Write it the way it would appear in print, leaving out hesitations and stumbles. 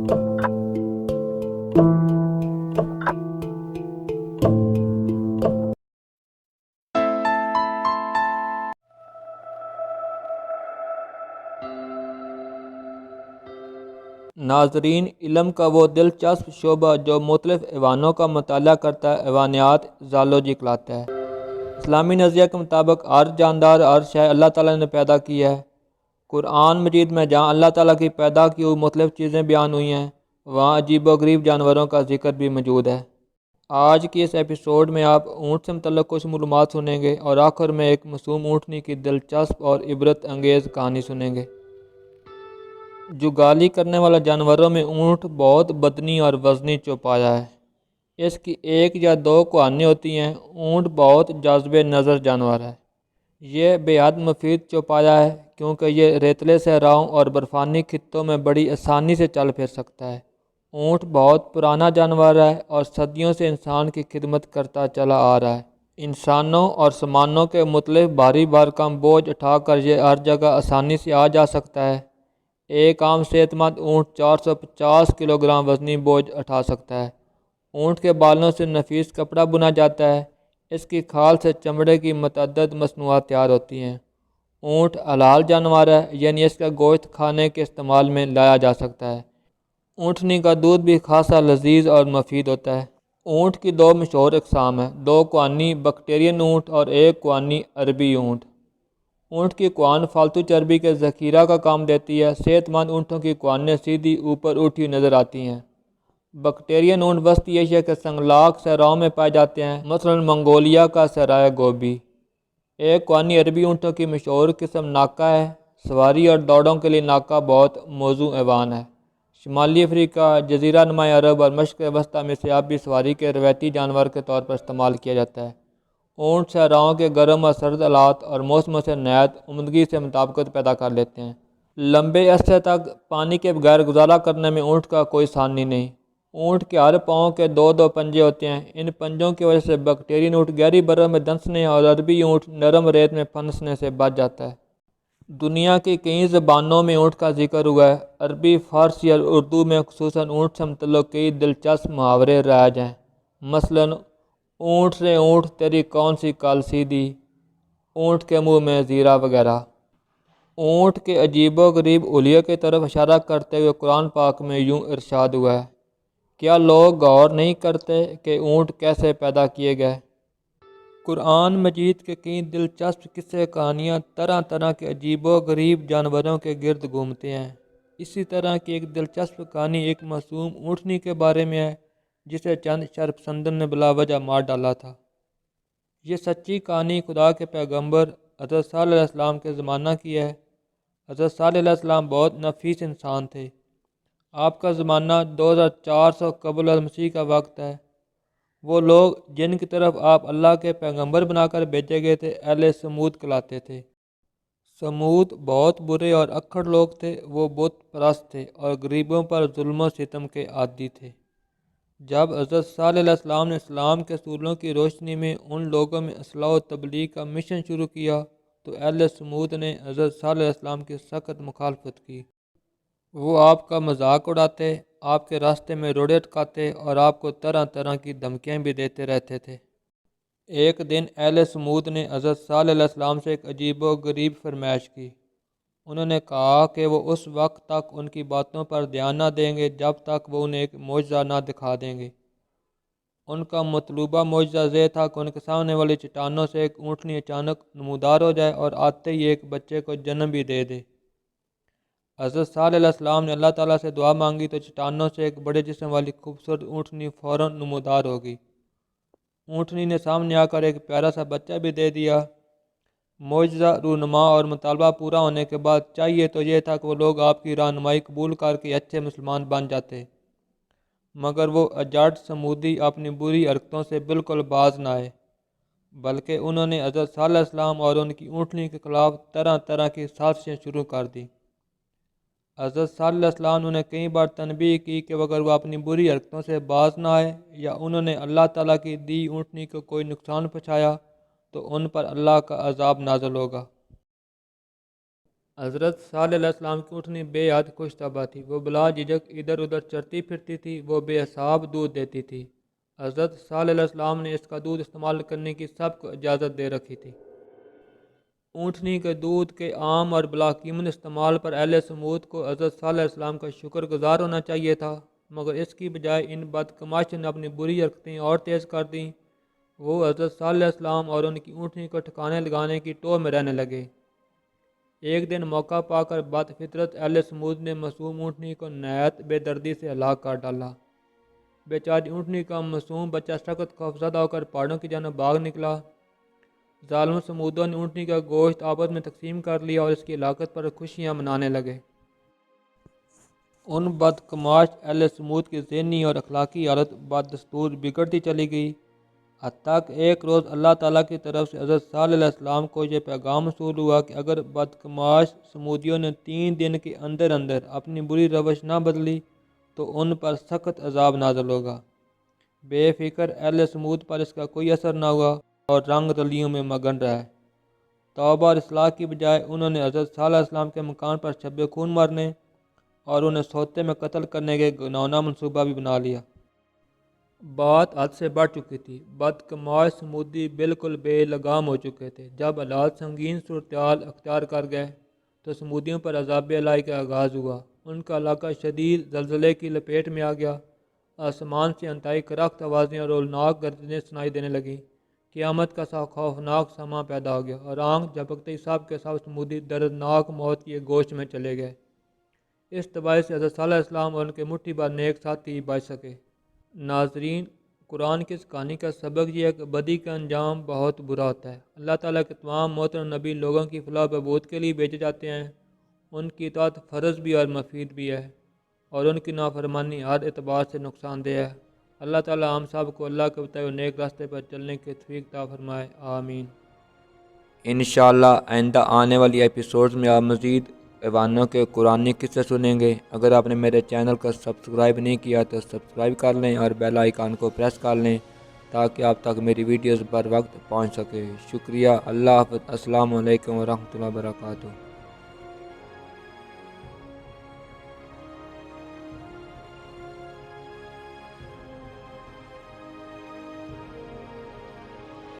ناظرین، علم کا وہ دلچسپ شعبہ جو مختلف ایوانوں کا مطالعہ کرتا ہے، ایوانیات زالوجی کہلاتا ہے۔ اسلامی نظریہ کے مطابق ہر جاندار، ہر شے اللہ تعالیٰ نے پیدا کی ہے۔ قرآن مجید میں جہاں اللہ تعالیٰ کی پیدا کی ہوئی مختلف چیزیں بیان ہوئی ہیں، وہاں عجیب و غریب جانوروں کا ذکر بھی موجود ہے۔ آج کی اس ایپیسوڈ میں آپ اونٹ سے متعلق کچھ معلومات سنیں گے اور آخر میں ایک معصوم اونٹنی کی دلچسپ اور عبرت انگیز کہانی سنیں گے۔ جگالی کرنے والا جانوروں میں اونٹ بہت بدنی اور وزنی چوپایا ہے۔ اس کی ایک یا دو کوہانی ہوتی ہیں۔ اونٹ بہت جاذب نظر جانور ہے۔ یہ بے حد مفید چوپایا ہے کیونکہ یہ ریتلے صحراؤں اور برفانی خطوں میں بڑی آسانی سے چل پھر سکتا ہے۔ اونٹ بہت پرانا جانور ہے اور صدیوں سے انسان کی خدمت کرتا چلا آ رہا ہے۔ انسانوں اور سامانوں کے مختلف بھاری بھرکم بوجھ اٹھا کر یہ ہر جگہ آسانی سے آ جا سکتا ہے۔ ایک عام صحت مند اونٹ 450 کلوگرام وزنی بوجھ اٹھا سکتا ہے۔ اونٹ کے بالوں سے نفیس کپڑا بنا جاتا ہے۔ اس کی کھال سے چمڑے کی متعدد مصنوعات تیار ہوتی ہیں۔ اونٹ حلال جانور ہے، یعنی اس کا گوشت کھانے کے استعمال میں لایا جا سکتا ہے۔ اونٹنی کا دودھ بھی خاصا لذیذ اور مفید ہوتا ہے۔ اونٹ کی دو مشہور اقسام ہیں، دو کوہانی بکٹیرین اونٹ اور ایک کوہانی عربی اونٹ۔ اونٹ کی کوہان فالتو چربی کے ذخیرہ کا کام دیتی ہے۔ صحت مند اونٹوں کی کوہانیں سیدھی اوپر اٹھی نظر آتی ہیں۔ بکٹیرین اونٹ وسطی ایشیا کے سنگلاق صحراؤں میں پائے جاتے ہیں، مثلاً منگولیا کا صحرائے گوبی۔ ایک کوہانی عربی اونٹوں کی مشہور قسم ناکا ہے۔ سواری اور دوڑوں کے لیے ناکا بہت موزوں ایوان ہے۔ شمالی افریقہ، جزیرہ نما عرب اور مشرق وسطیٰ میں سیابی سواری کے روایتی جانور کے طور پر استعمال کیا جاتا ہے۔ اونٹ صحراؤں کے گرم اور سرد حالات اور موسموں سے نہایت عمدگی سے مطابقت پیدا کر لیتے ہیں۔ لمبے عرصے تک پانی کے بغیر گزارا کرنے میں اونٹ کا کوئی ثانی نہیں۔ اونٹ کے ہر پاؤں کے دو دو پنجے ہوتے ہیں۔ ان پنجوں کی وجہ سے بکٹیرین اونٹ گہری برف میں دھنسنے اور عربی اونٹ نرم ریت میں پھنسنے سے بچ جاتا ہے۔ دنیا کی کئی زبانوں میں اونٹ کا ذکر ہوا ہے۔ عربی، فارسی اور اردو میں خصوصاً اونٹ سے متعلق کئی دلچسپ محاورے رائج ہیں، مثلاً اونٹ سے اونٹ تیری کون سی کل سیدھی، اونٹ کے منہ میں زیرہ وغیرہ۔ اونٹ کے عجیب و غریب حلیے کی طرف اشارہ کرتے ہوئے قرآن پاک میں یوں ارشاد ہوا ہے، کیا لوگ غور نہیں کرتے کہ اونٹ کیسے پیدا کیے گئے؟ قرآن مجید کے کئی دلچسپ قصے کہانیاں طرح طرح کے عجیب و غریب جانوروں کے گرد گھومتے ہیں۔ اسی طرح کی ایک دلچسپ کہانی ایک معصوم اونٹنی کے بارے میں ہے جسے چند شرپسندوں نے بلا وجہ مار ڈالا تھا۔ یہ سچی کہانی خدا کے پیغمبر حضرت صالح علیہ السلام کے زمانہ کی ہے۔ حضرت صالح علیہ السلام بہت نفیس انسان تھے۔ آپ کا زمانہ 2400 قبل مسیح کا وقت ہے۔ وہ لوگ جن کی طرف آپ اللہ کے پیغمبر بنا کر بھیجے گئے تھے اہل سمود کہلاتے تھے۔ سمود بہت برے اور اکڑ لوگ تھے۔ وہ بت پرست تھے اور غریبوں پر ظلم و ستم کے عادی تھے۔ جب حضرت صالح علیہ السلام نے اسلام کے اصولوں کی روشنی میں ان لوگوں میں اصلاح و تبلیغ کا مشن شروع کیا تو اہل سمود نے حضرت صالح علیہ السلام کی سخت مخالفت کی۔ وہ آپ کا مذاق اڑاتے، آپ کے راستے میں روڑے اٹکاتے اور آپ کو طرح طرح کی دھمکیاں بھی دیتے رہتے تھے۔ ایک دن اہل سمود نے حضرت صالح علیہ السلام سے ایک عجیب و غریب فرمائش کی۔ انہوں نے کہا کہ وہ اس وقت تک ان کی باتوں پر دھیان نہ دیں گے جب تک وہ انہیں ایک معجزہ نہ دکھا دیں گے۔ ان کا مطلوبہ معجزہ یہ تھا کہ ان کے سامنے والی چٹانوں سے ایک اونٹنی اچانک نمودار ہو جائے اور آتے ہی ایک بچے کو جنم بھی دے دے۔ حضرت صالح علیہ السلام نے اللہ تعالیٰ سے دعا مانگی تو چٹانوں سے ایک بڑے جسم والی خوبصورت اونٹنی فوراً نمودار ہو گئی۔ اونٹنی نے سامنے آ کر ایک پیارا سا بچہ بھی دے دیا۔ معجزہ رونما اور مطالبہ پورا ہونے کے بعد چاہیے تو یہ تھا کہ وہ لوگ آپ کی رہنمائی قبول کر کے اچھے مسلمان بن جاتے، مگر وہ اجاٹ سمودی اپنی بری حرکتوں سے بالکل باز نہ آئے، بلکہ انہوں نے حضرت صالح علیہ السلام اور ان کی اونٹنی کے خلاف طرح طرح کی سازشیں شروع کر دیں۔ حضرت صالح علیہ السلام نے انہیں کئی بار تنبیہ کی کہ اگر وہ اپنی بری حرکتوں سے باز نہ آئے یا انہوں نے اللہ تعالیٰ کی دی اونٹنی کو کوئی نقصان پہنچایا تو ان پر اللہ کا عذاب نازل ہوگا۔ حضرت صالح علیہ السلام کی اونٹنی بے حد خوش طبع تھی، وہ بلا جھجک ادھر ادھر چرتی پھرتی تھی، وہ بے حساب دودھ دیتی تھی۔ حضرت صالح علیہ السلام نے اس کا دودھ استعمال کرنے کی سب کو اجازت دے رکھی تھی۔ اونٹنی کے دودھ کے عام اور بلا قیمت استعمال پر اہل سمود کو حضرت صالح علیہ السلام کا شکر گزار ہونا چاہیے تھا، مگر اس کی بجائے ان بدکماشوں نے اپنی بری حرکتیں اور تیز کر دیں۔ وہ حضرت صالح علیہ السلام اور ان کی اونٹنی کو ٹھکانے لگانے کی ٹو میں رہنے لگے۔ ایک دن موقع پا کر بد فطرت اہل سمود نے معصوم اونٹنی کو نہایت بے دردی سے ہلاک کر ڈالا۔ بیچاری اونٹنی کا معصوم بچہ سخت خوفزدہ ہو کر پہاڑوں کی جانب بھاگ نکلا۔ ظالم سمودوں نے اونٹنی کا گوشت آپس میں تقسیم کر لیا اور اس کی ہلاکت پر خوشیاں منانے لگے۔ ان بدکماش اہل سمود کی ذہنی اور اخلاقی حالت بدستور بگڑتی چلی گئی، حتیٰ کہ ایک روز اللہ تعالیٰ کی طرف سے حضرت صالح علیہ السلام کو یہ پیغام موصول ہوا کہ اگر بدکماش سمودیوں نے 3 دن کے اندر اندر اپنی بری روش نہ بدلی تو ان پر سخت عذاب نازل ہوگا۔ بے فکر اہل سمود پر اس کا کوئی اثر نہ ہوا اور رنگ رلیوں میں مگن رہے۔ توبہ اور اصلاح کی بجائے انہوں نے حضرت صالح علیہ السلام کے مکان پر شب خون مارنے اور انہیں سوتے میں قتل کرنے کے گھناؤنا منصوبہ بھی بنا لیا۔ بات حد سے بڑھ چکی تھی، بدکماش سمودی بالکل بے لگام ہو چکے تھے۔ جب حالات سنگین صورتحال اختیار کر گئے تو سمودیوں پر عذاب الہی کا آغاز ہوا۔ ان کا علاقہ شدید زلزلے کی لپیٹ میں آ گیا، آسمان سے انتہائی کرخت آوازیں اور ہولناک گرجنیں سنائی دینے لگیں۔ قیامت کا سا خوفناک سماں پیدا ہو گیا اور آنکھ جھپکتے ہی سب کے سب سمودی دردناک موت کی گوشت میں چلے گئے۔ اس تباہی سے حضرت صالح علیہ السلام اور ان کے مٹھی بھر نیک ساتھی بچ سکے۔ ناظرین، قرآن کی اس کہانی کا سبق یہ ہے کہ بدی کا انجام بہت برا ہوتا ہے۔ اللہ تعالیٰ کے تمام محترم نبی لوگوں کی فلاح و بہبود کے لیے بھیجے جاتے ہیں۔ ان کی اطاعت فرض بھی اور مفید بھی ہے، اور ان کی نافرمانی ہر اعتبار سے نقصان دہ ہے۔ اللہ تعالیٰ ہم سب کو اللہ کے بتائے ہوئے نیک راستے پر چلنے کی توفیق عطا فرمائے، آمین۔ انشاءاللہ آئندہ آنے والی ایپیسوڈز میں آپ مزید ایوانوں کے قرآنی قصے سنیں گے۔ اگر آپ نے میرے چینل کو سبسکرائب نہیں کیا تو سبسکرائب کر لیں اور بیل آئیکن کو پریس کر لیں تاکہ آپ تک میری ویڈیوز بر وقت پہنچ سکے۔ شکریہ، اللہ حافظ، السلام علیکم ورحمۃ اللہ وبرکاتہ۔